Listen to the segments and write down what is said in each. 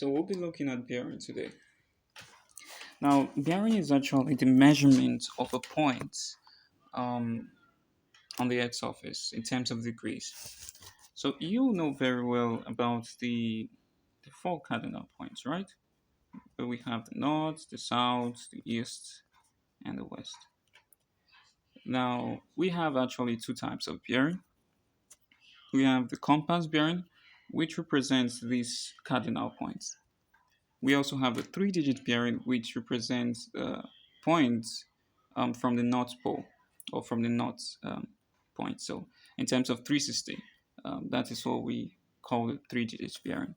So we'll be looking at bearing today. Now, bearing is actually the measurement of a point um, on the Earth's surface in terms of degrees. So you know very well about the four cardinal points, right? Where we have the north, the south, the east, and the west. Now, we have actually two types of bearing. We have the compass bearing, which represents these cardinal points. We also have the three-digit bearing, which represents points from the North Pole or from the North point. So, in terms of 360, that is what we call the three-digit bearing.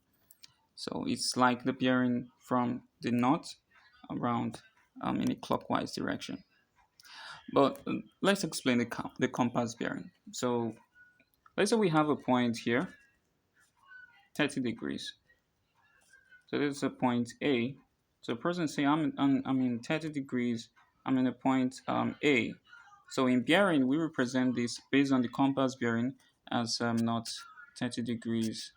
So, it's like the bearing from the north around in a clockwise direction. But let's explain the compass bearing. So, let's say we have a point here, 30 degrees. So this is a point A. So a person say I'm in 30 degrees. I'm in a point A. So in bearing, we represent this based on the compass bearing as not 30 degrees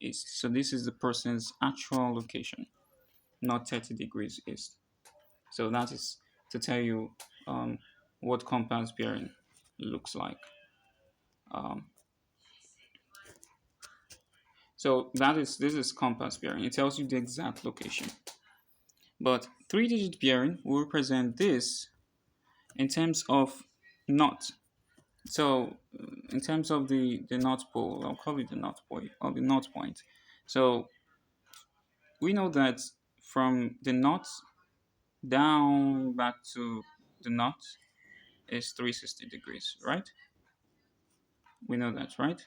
east. So this is the person's actual location, not 30 degrees east. So that is to tell you what compass bearing looks like. Um, so this is compass bearing. It tells you the exact location. But three-digit bearing will represent this in terms of knot. So in terms of the North Pole, I'll call it the North Pole or the North Point. So we know that from the north down back to the north is 360 degrees, right? We know that, right?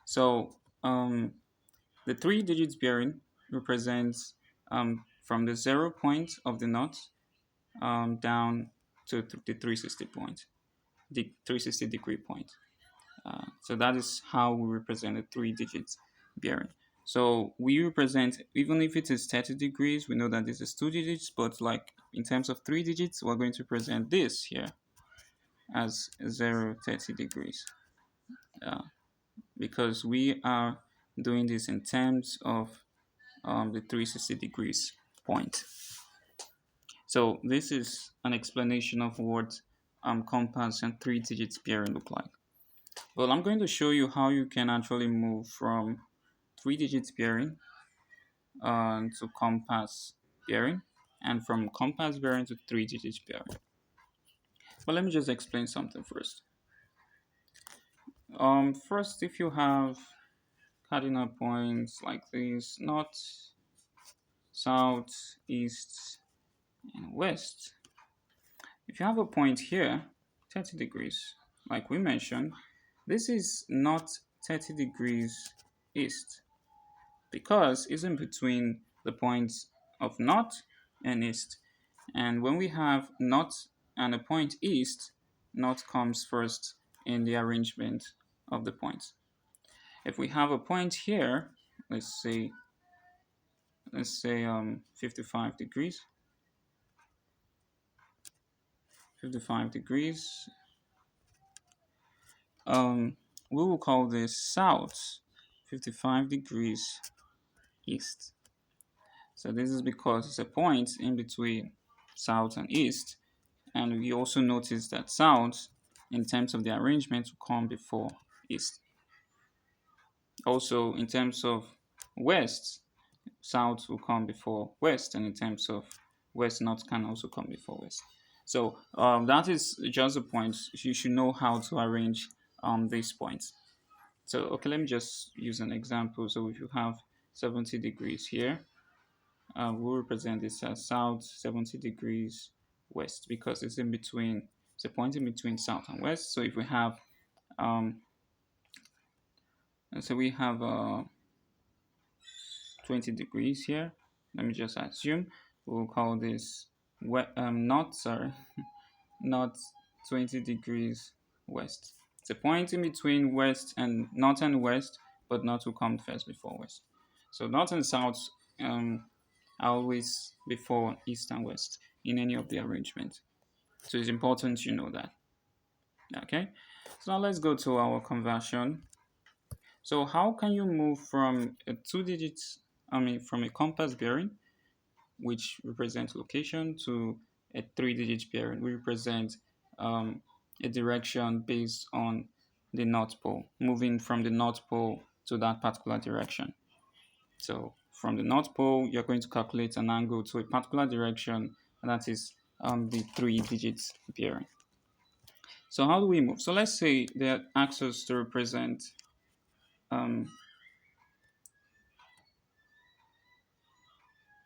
So the three digits bearing represents from the 0 point of the north down to the 360 point, the 360 degree point. So that is how we represent a three digits bearing. So we represent, even if it is 30 degrees, we know that this is two digits, but like in terms of three digits, we're going to present this here as 30 degrees because we are doing this in terms of the 360 degrees point. So this is an explanation of what compass and three digits bearing look like. Well, I'm going to show you how you can actually move from three digits bearing to compass bearing and from compass bearing to three digits bearing. But let me just explain something first. First, if you have cardinal points like this, north, south, east, and west, if you have a point here, 30 degrees, like we mentioned, this is not 30 degrees east because it's in between the points of north and east. And when we have north and a point east, north comes first in the arrangement of the points. If we have a point here, let's say 55 degrees, 55 degrees, we will call this south, 55 degrees east. So this is because it's a point in between south and east. And we also notice that south, in terms of the arrangement, will come before east. Also, in terms of west, south will come before west, and in terms of west, north can also come before west. So that is just a point. You should know how to arrange these points. So okay, let me just use an example. So if you have 70 degrees here, we'll represent this as south 70 degrees west because it's in between, it's a point in between south and west. So if we have um so we have 20 degrees here, let me just assume we'll call this not sorry not 20 degrees west. It's a point in between west and north and west, but north will come first before west. So north and south are always before east and west in any of the arrangement. So it's important you know that. Okay. So now let's go to our conversion. So how can you move from a two digits from a compass bearing, which represents location, to a three-digit bearing, we represent um, a direction based on the North Pole, moving from the North Pole to that particular direction. So from the North Pole, you're going to calculate an angle to a particular direction, and that is the three digits bearing. So how do we move? So let's say they ask us to represent um,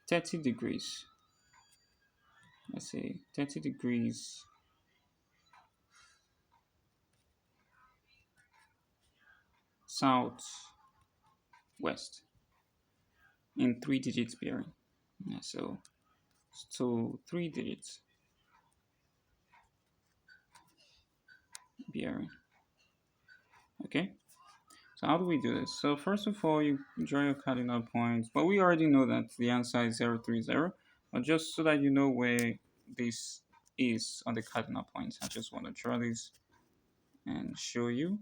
30 degrees. Let's say 30 degrees south west in three digits bearing. Yeah, so three digits bearing. Okay. So how do we do this? So first of all, you draw your cardinal points, but we already know that the answer is 030. But just so that you know where this is on the cardinal points, I just want to draw this and show you.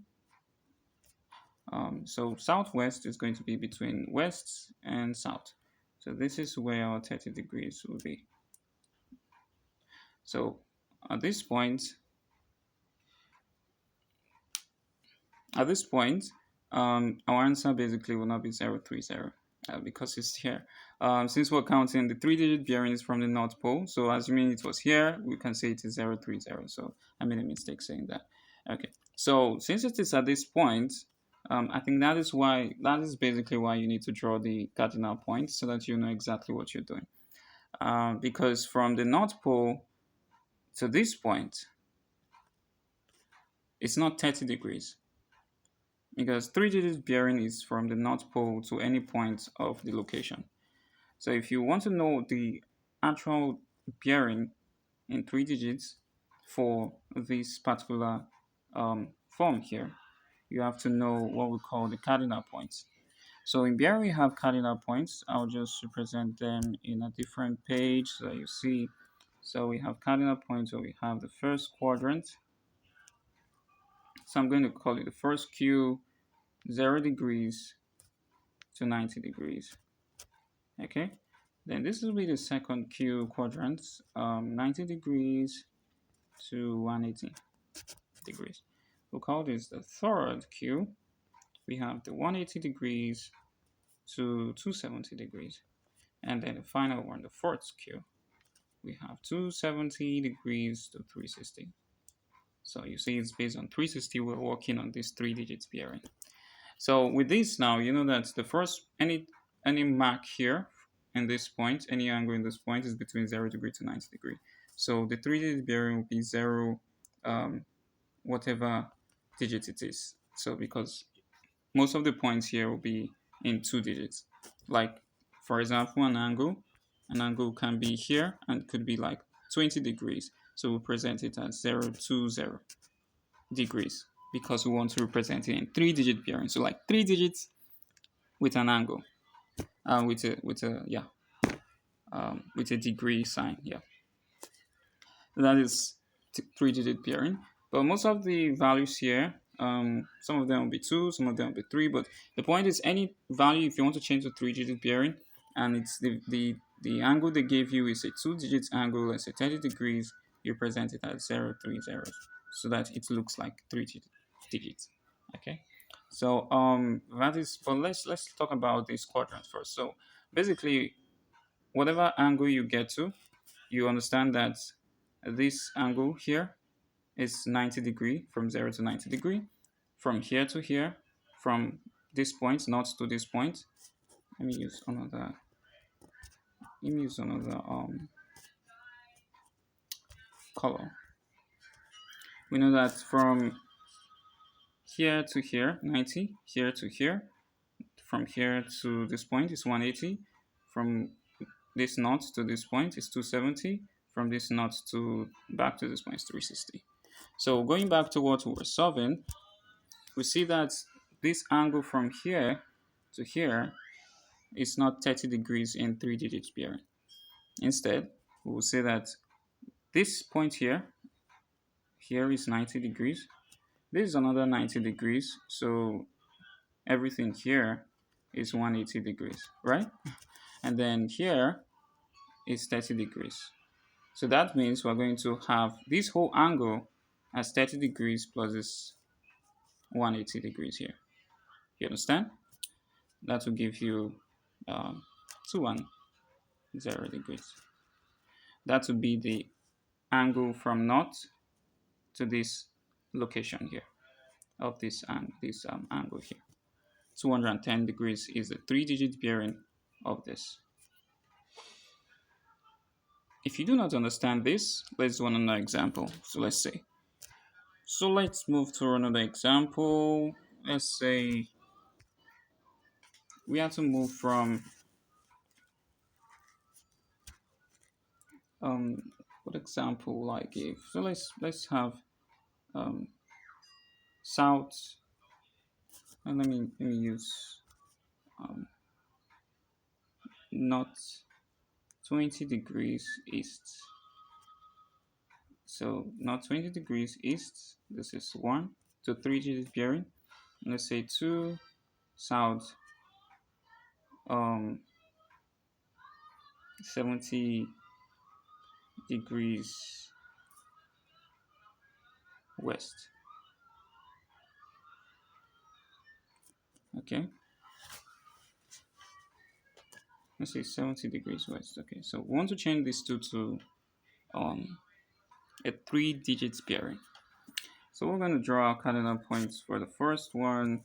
So southwest is going to be between west and south. So this is where our 30 degrees will be. So at this point, At this point, our answer basically will not be 030 because it's here. Since we're counting the three-digit bearings from the North Pole, so assuming it was here, we can say it is 030. So I made a mistake saying that. Okay, so since it is at this point, I think that is basically why you need to draw the cardinal points so that you know exactly what you're doing. Because from the North Pole to this point, it's not 30 degrees because three-digit bearing is from the North Pole to any point of the location. So if you want to know the actual bearing in three digits for this particular form here, you have to know what we call the cardinal points. So in bearing we have cardinal points. I'll just represent them in a different page so that you see. So we have cardinal points, so we have the first quadrant. So I'm going to call it the first Q, 0 degrees to 90 degrees. Okay, then this will be the second Q quadrant, 90 degrees to 180 degrees. We'll call this the third Q. We have the 180 degrees to 270 degrees. And then the final one, the fourth Q, we have 270 degrees to 360. So you see it's based on 360, we're working on this three digits bearing. So with this now, you know that the first, any mark here in this point, any angle in this point is between 0 degree to 90 degree. So the three digit bearing will be 0, whatever digit it is. So because most of the points here will be in two digits. Like, for example, an angle can be here and could be like 20 degrees. So we'll present it as 020 degrees because we want to represent it in three digit bearing. So like three digits with an angle, with a degree sign. Yeah, that is three-digit pairing. But most of the values here, some of them will be 2, some of them will be 3. But the point is, any value, if you want to change to three-digit pairing, and it's the angle they gave you is a two-digit angle, let's say 30 degrees, you present it as 030, so that it looks like three digits. Okay. So that is. But let's talk about these quadrants first. So basically, whatever angle you get to, you understand that this angle here is 90 degree, from 0 to 90 degree, from here to here, from this point not to this point. Let me use another color. We know that from here to here 90, here to here, from here to this point is 180, from this knot to this point is 270, from this knot to back to this point is 360. So going back to what we were solving, we see that this angle from here to here is not 30 degrees in three digits bearing. Instead, we will say that this point here is 90 degrees. This is another 90 degrees. So everything here is 180 degrees, right? And then here is 30 degrees. So that means we're going to have this whole angle as 30 degrees plus this 180 degrees here. You understand? That will give you 210 degrees. That would be the angle from north to this location here of this angle here. 210 degrees is the 3-digit bearing of this. If you do not understand this, let's do another example. So let's say. So let's move to another example. Let's say we have to move from um what example will I give? So let's have um south, and let me use um north 20 degrees east. So not 20 degrees east, this is 1 to 3 digit bearing. And let's say 2 south 70 degrees west. Okay, let's say 70 degrees west. Okay, so we want to change these two to um, a 3 digit bearing. So we're going to draw our cardinal points for the first one.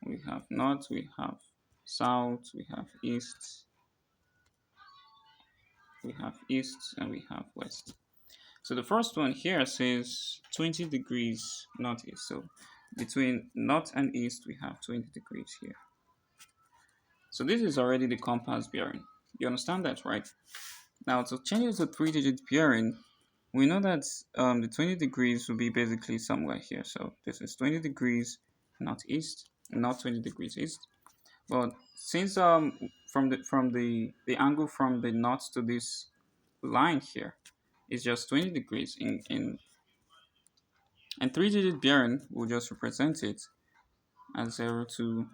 We have north, we have south, we have east, and we have west. So the first one here says 20 degrees northeast. So between north and east, we have 20 degrees here. So this is already the compass bearing. You understand that, right? Now to change it to 3 digit bearing, we know that the 20 degrees will be basically somewhere here. So this is 20 degrees northeast, not 20 degrees east. But since from the angle from the north to this line here is just 20 degrees in and 3 digit bearing will just represent it as 0 to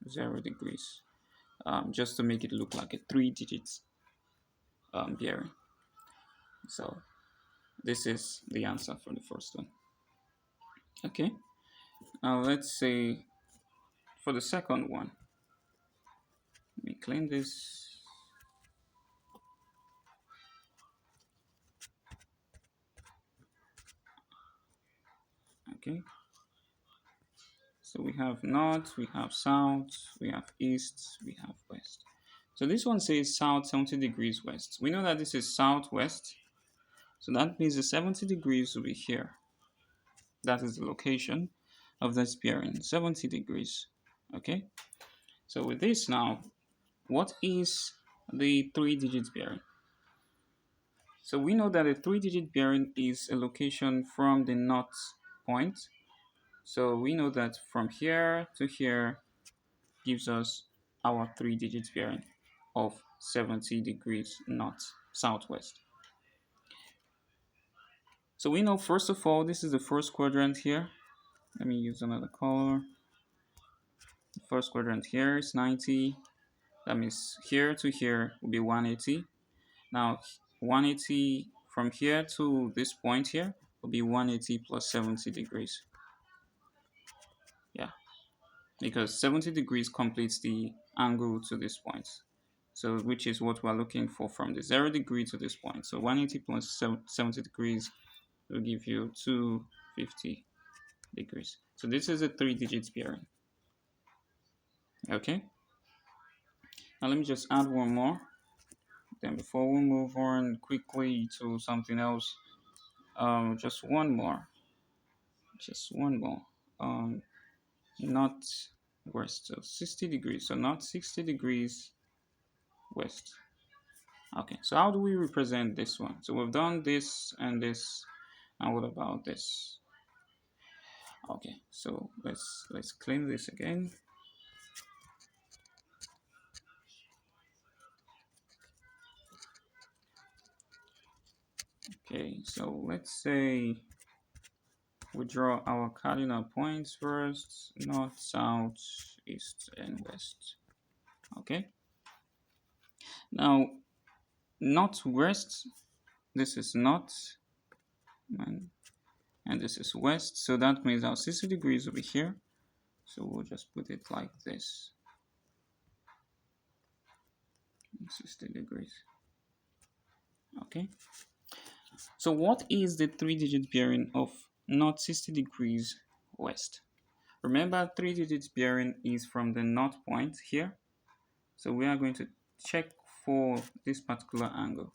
0 degrees, just to make it look like a 3 digit bearing. So this is the answer for the first one. Okay, now let's say for the second one, let me clean this. Okay, so we have north, we have south, we have east, we have west. So this one says south 70 degrees west. We know that this is southwest, so that means the 70 degrees will be here. That is the location of this bearing, 70 degrees. Okay, so with this now, what is the 3 digit bearing? So we know that a 3 digit bearing is a location from the north point. So we know that from here to here gives us our 3 digit bearing of 70 degrees north southwest. So we know, first of all, this is the first quadrant here. Let me use another color. The first quadrant here is 90. That means here to here will be 180. Now 180 from here to this point here will be 180 plus 70 degrees. Yeah, because 70 degrees completes the angle to this point. So which is what we're looking for from the 0 degree to this point. So 180 plus 70 degrees will give you 250 degrees. So this is a 3 digit bearing. Okay. Now let me just add one more. Then before we move on quickly to something else, just one more. Just one more. Not west, so 60 degrees. So not 60 degrees west. Okay, so how do we represent this one? So we've done this and this, and what about this? Okay, so let's clean this again. Okay, so let's say we draw our cardinal points first: north, south, east, and west. Okay. Now, northwest, this is north, and, and this is west. So that means our 60 degrees will be here. So we'll just put it like this, 60 degrees. Okay. So what is the three-digit bearing of north 60 degrees west? Remember, three-digit bearing is from the north point here. So we are going to check for this particular angle.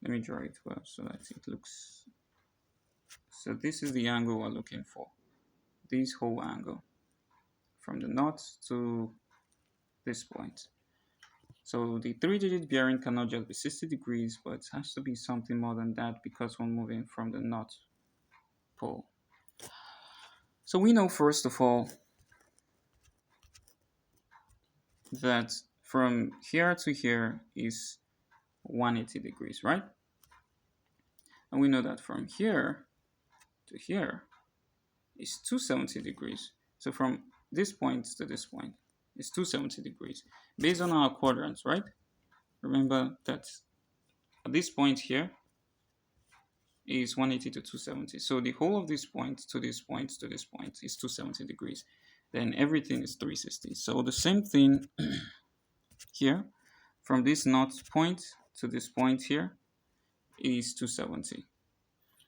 Let me draw it well so that it looks. So this is the angle we're looking for. This whole angle from the north to this point. So the three-digit bearing cannot just be 60 degrees, but it has to be something more than that because we're moving from the north pole. So we know first of all that from here to here is 180 degrees, right? And we know that from here to here is 270 degrees. So from this point to this point is 270 degrees based on our quadrants, right? Remember that at this point here is 180 to 270. So the whole of this point to this point to this point is 270 degrees. Then everything is 360. So the same thing here from this north point to this point here is 270.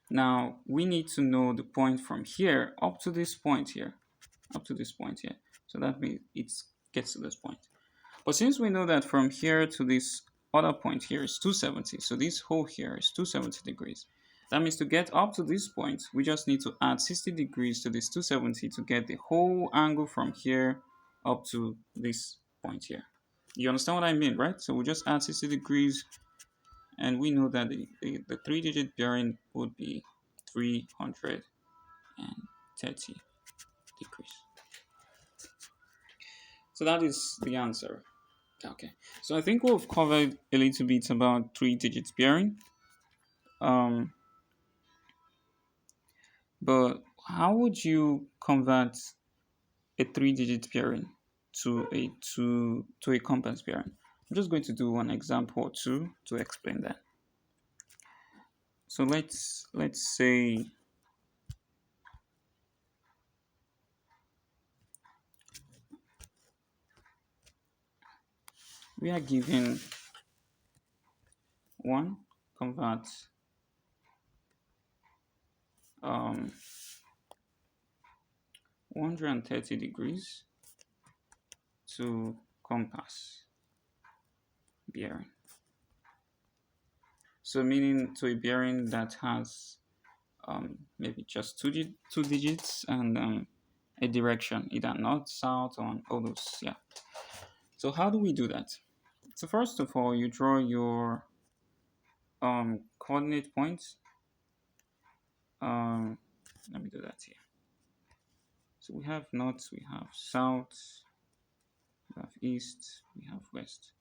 Now we need to know the point from here up to this point here, up to this point here. So that means it gets to this point. But since we know that from here to this other point here is 270, so this whole here is 270 degrees. That means to get up to this point, we just need to add 60 degrees to this 270 to get the whole angle from here up to this point here. You understand what I mean, right? So we just add 60 degrees, and we know that the three-digit bearing would be 330 degrees. So that is the answer. Okay, so I think we've covered a little bit about three-digit bearing. Um, but how would you convert a three-digit bearing to a compass bearing? I'm just going to do one example or two to explain that. So let's say we are given one convert 130 degrees to compass bearing. So meaning to a bearing that has maybe just two digits and a direction, either north, south, or all those. Yeah. So how do we do that? So first of all, you draw your coordinate points. Let me do that here. So we have north, we have south, we have east, we have west.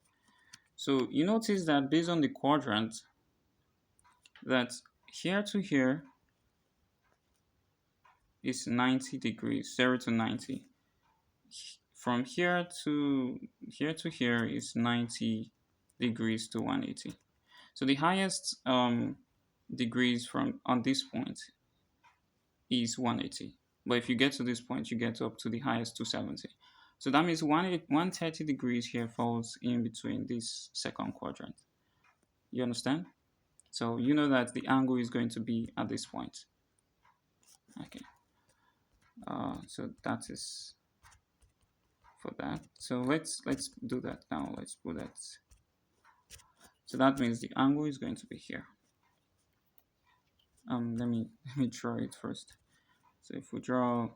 So you notice that based on the quadrant, that here to here is 90 degrees, 0 to 90. From here to here is 90 degrees to 180. So the highest degrees from on this point is 180. But if you get to this point, you get up to the highest 270. So that means 130 degrees here falls in between this second quadrant. You understand? So you know that the angle is going to be at this point. Okay. So that is for that. So let's do that now. Let's put that. So that means the angle is going to be here. Let me draw it first. So if we draw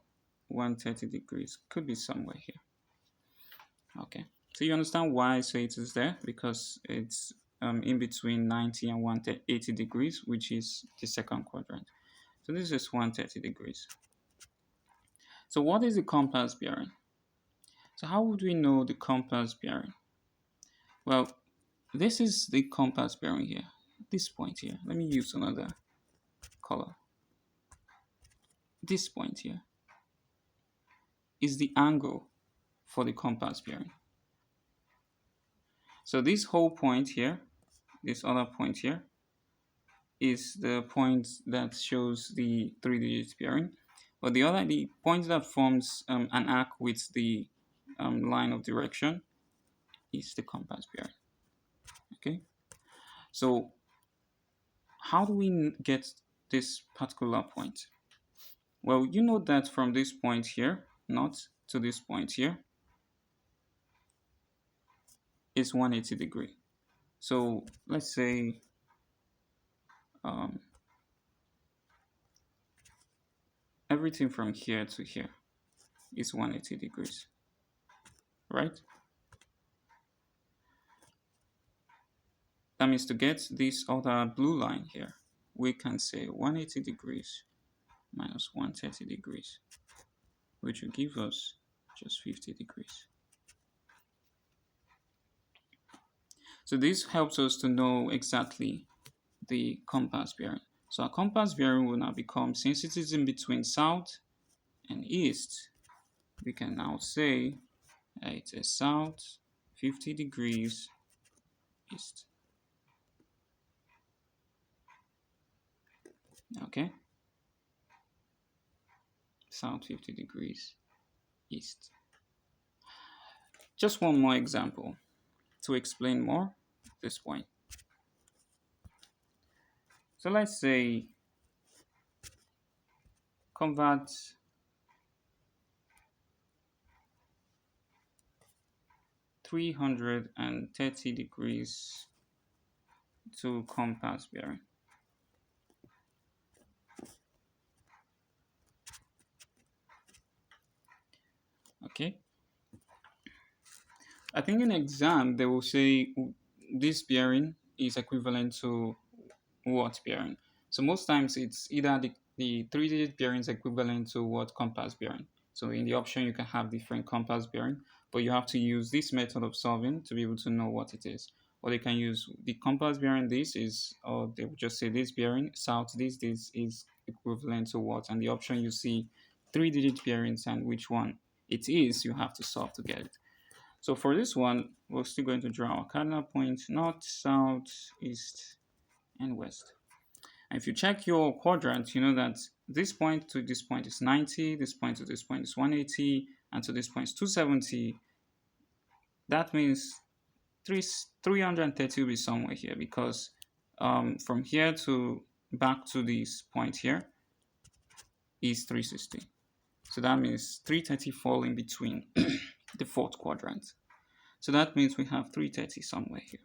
130 degrees, could be somewhere here. Okay. So you understand why I say it is there, because it's in between 90 and 180 degrees, which is the second quadrant. So this is 130 degrees. So what is the compass bearing? So how would we know the compass bearing? Well, this is the compass bearing here. This point here. Let me use another color. This point here is the angle for the compass bearing. So this whole point here, this other point here, is the point that shows the three-digit bearing, but the point that forms an arc with the line of direction is the compass bearing. Okay, so how do we get this particular point? Well, you know that from this point here, not to this point here, is 180 degree. So let's say um, everything from here to here is 180 degrees, right? That means to get this other blue line here, we can say 180 degrees minus 130 degrees, which will give us just 50 degrees. So this helps us to know exactly the compass bearing. So our compass bearing will now become, since it is in between south and east, we can now say it is south 50 degrees east. Okay, south 50 degrees east. Just one more example to explain more this point. So let's say convert 330 degrees to compass bearing. Okay, I think in exam they will say this bearing is equivalent to what bearing. So most times it's either the three-digit bearing is equivalent to what compass bearing. So in the option you can have different compass bearing, but you have to use this method of solving to be able to know what it is. Or they can use the compass bearing this is, or they will just say this bearing, south this is equivalent to what, and the option you see three-digit bearings and which one it is, you have to solve to get it. So for this one, we're still going to draw our cardinal points, north, south, east, and west. And if you check your quadrant, you know that this point to this point is 90, this point to this point is 180, and to this point is 270. That means 330 will be somewhere here, because from here to back to this point here is 360. So that means 330 fall in between the fourth quadrant. So that means we have 330 somewhere here.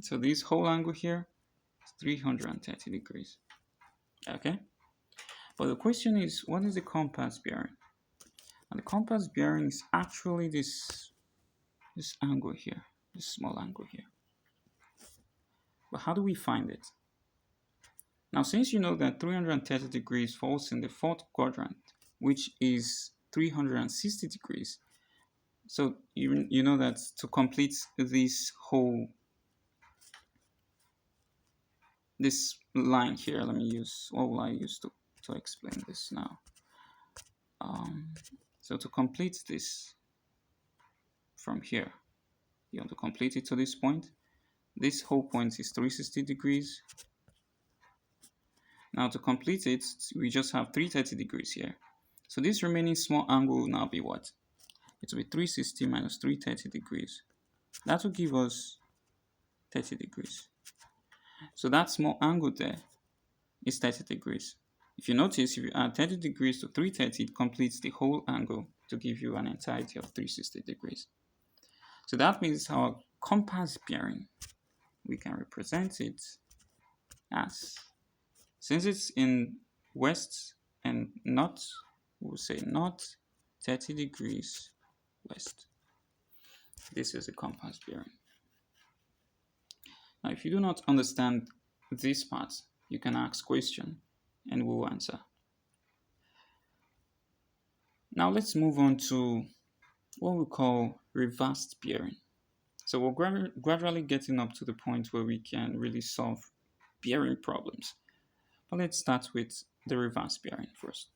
So this whole angle here is 330 degrees. Okay? But the question is, what is the compass bearing? And the compass bearing is actually this angle here, this small angle here. But how do we find it? Now, since you know that 330 degrees falls in the fourth quadrant, which is 360 degrees, so you know that to complete this line here, let me use, what will I use to explain this now? So to complete this from here, you want to complete it to this point. This whole point is 360 degrees. Now to complete it, we just have 330 degrees here. So this remaining small angle will now be what? It will be 360 minus 330 degrees. That will give us 30 degrees. So that small angle there is 30 degrees. If you notice, if you add 30 degrees to 330, it completes the whole angle to give you an entirety of 360 degrees. So that means our compass bearing, we can represent it as, since it's in west and north, we'll say north 30 degrees west. This is a compass bearing. Now, if you do not understand this part, you can ask question and we'll answer. Now let's move on to what we call reversed bearing. So we're gradually getting up to the point where we can really solve bearing problems. But let's start with the reverse bearing first.